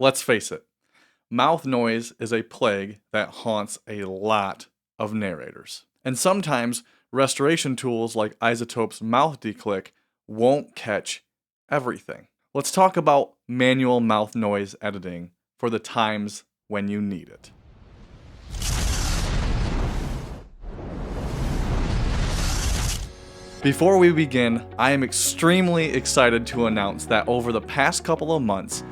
Let's face it, mouth noise is a plague that haunts a lot of narrators. And sometimes restoration tools like Izotope's mouth DeClick won't catch everything. Let's talk about manual mouth noise editing for the times when you need it. Before we begin, I am extremely excited to announce that over the past couple of months,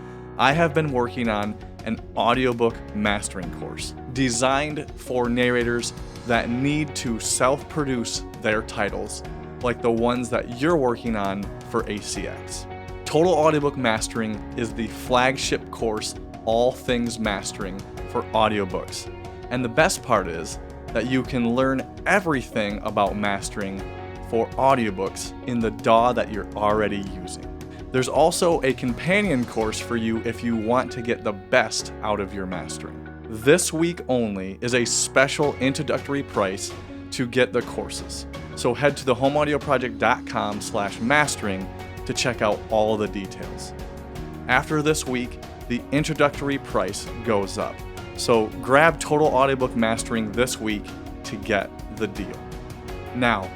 I have been working on an audiobook mastering course designed for narrators that need to self-produce their titles, like the ones that you're working on for ACX. Total Audiobook Mastering is the flagship course, all things mastering for audiobooks. And the best part is that you can learn everything about mastering for audiobooks in the DAW that you're already using. There's also a companion course for you if you want to get the best out of your mastering. This week only is a special introductory price to get the courses. So head to thehomeaudioproject.com/mastering to check out all the details. After this week, the introductory price goes up. So grab Total Audiobook Mastering this week to get the deal. Now,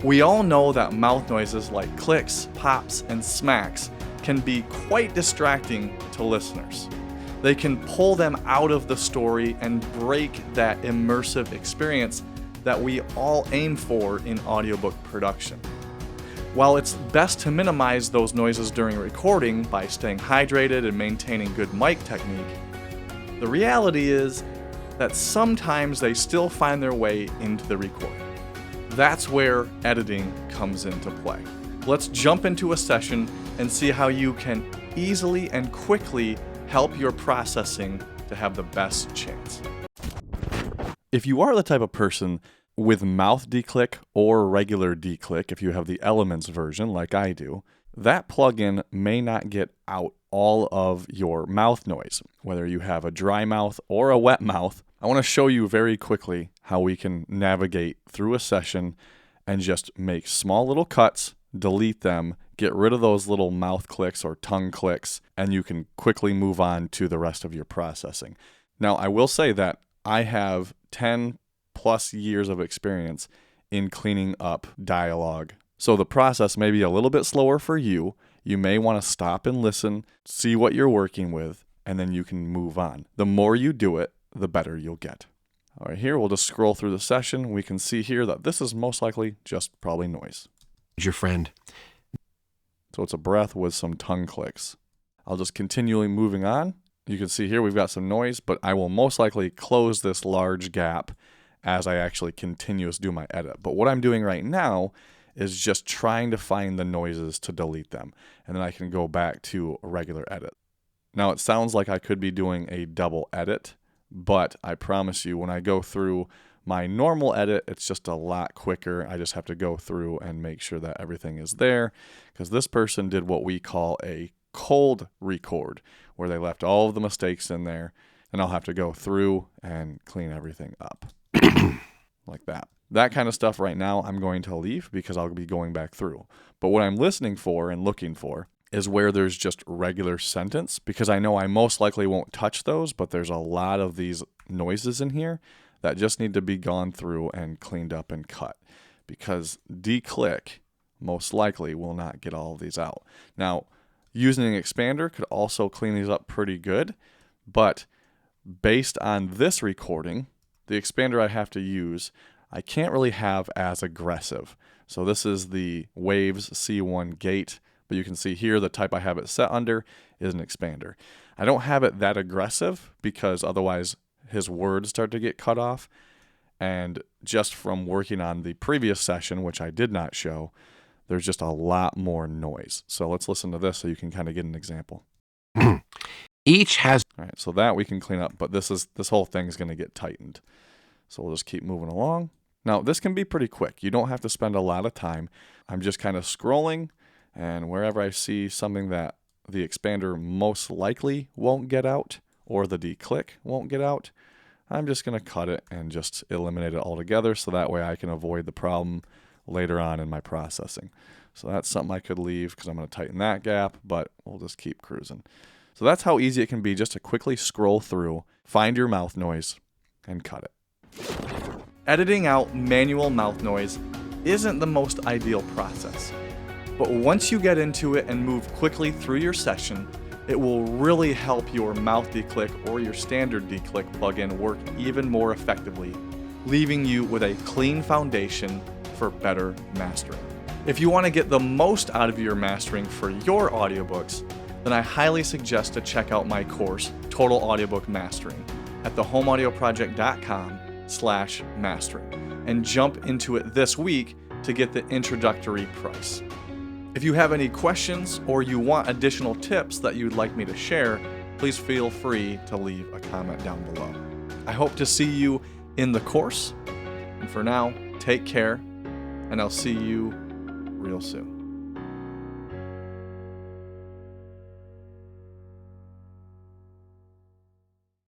we all know that mouth noises like clicks, pops, and smacks can be quite distracting to listeners. They can pull them out of the story and break that immersive experience that we all aim for in audiobook production. While it's best to minimize those noises during recording by staying hydrated and maintaining good mic technique, the reality is that sometimes they still find their way into the recording. That's where editing comes into play. Let's jump into a session and see how you can easily and quickly help your processing to have the best chance. If you are the type of person with mouth DeClick or regular DeClick, if you have the Elements version like I do, that plugin may not get out all of your mouth noise. Whether you have a dry mouth or a wet mouth, I want to show you very quickly how we can navigate through a session and just make small little cuts, delete them, get rid of those little mouth clicks or tongue clicks, and you can quickly move on to the rest of your processing. Now, I will say that I have 10 plus years of experience in cleaning up dialogue. So the process may be a little bit slower for you. You may want to stop and listen, see what you're working with, and then you can move on. The more you do it, the better you'll get. All right, here we'll just scroll through the session. We can see here that this is most likely just probably noise. Your friend. So it's a breath with some tongue clicks. I'll just continually moving on. You can see here we've got some noise, but I will most likely close this large gap as I actually continue to do my edit. But what I'm doing right now is just trying to find the noises to delete them. And then I can go back to a regular edit. Now it sounds like I could be doing a double edit, but I promise you when I go through my normal edit, it's just a lot quicker. I just have to go through and make sure that everything is there, because this person did what we call a cold record, where they left all of the mistakes in there, and I'll have to go through and clean everything up like that. That kind of stuff right now I'm going to leave because I'll be going back through. But what I'm listening for and looking for is where there's just regular sentence, because I know I most likely won't touch those, but there's a lot of these noises in here that just need to be gone through and cleaned up and cut, because DeClick most likely will not get all of these out. Now, using an expander could also clean these up pretty good, but based on this recording, the expander I have to use, I can't really have as aggressive. So this is the Waves C1 gate, but you can see here the type I have it set under is an expander. I don't have it that aggressive because otherwise his words start to get cut off. And just from working on the previous session, which I did not show, there's just a lot more noise. So let's listen to this so you can kind of get an example. Each has... All right, so that we can clean up, but this whole thing is going to get tightened. So we'll just keep moving along. Now, this can be pretty quick. You don't have to spend a lot of time. I'm just kind of scrolling, and wherever I see something that the expander most likely won't get out or the DeClick won't get out, I'm just going to cut it and just eliminate it altogether so that way I can avoid the problem later on in my processing. So that's something I could leave because I'm going to tighten that gap, but we'll just keep cruising. So that's how easy it can be just to quickly scroll through, find your mouth noise, and cut it. Editing out manual mouth noise isn't the most ideal process, but once you get into it and move quickly through your session, it will really help your mouth DeClick or your standard DeClick plugin work even more effectively, leaving you with a clean foundation for better mastering. If you want to get the most out of your mastering for your audiobooks, then I highly suggest to check out my course, Total Audiobook Mastering, at thehomeaudioproject.com/mastering, and jump into it this week to get the introductory price. If you have any questions or you want additional tips that you'd like me to share, please feel free to leave a comment down below. I hope to see you in the course, and for now, take care, and I'll see you real soon.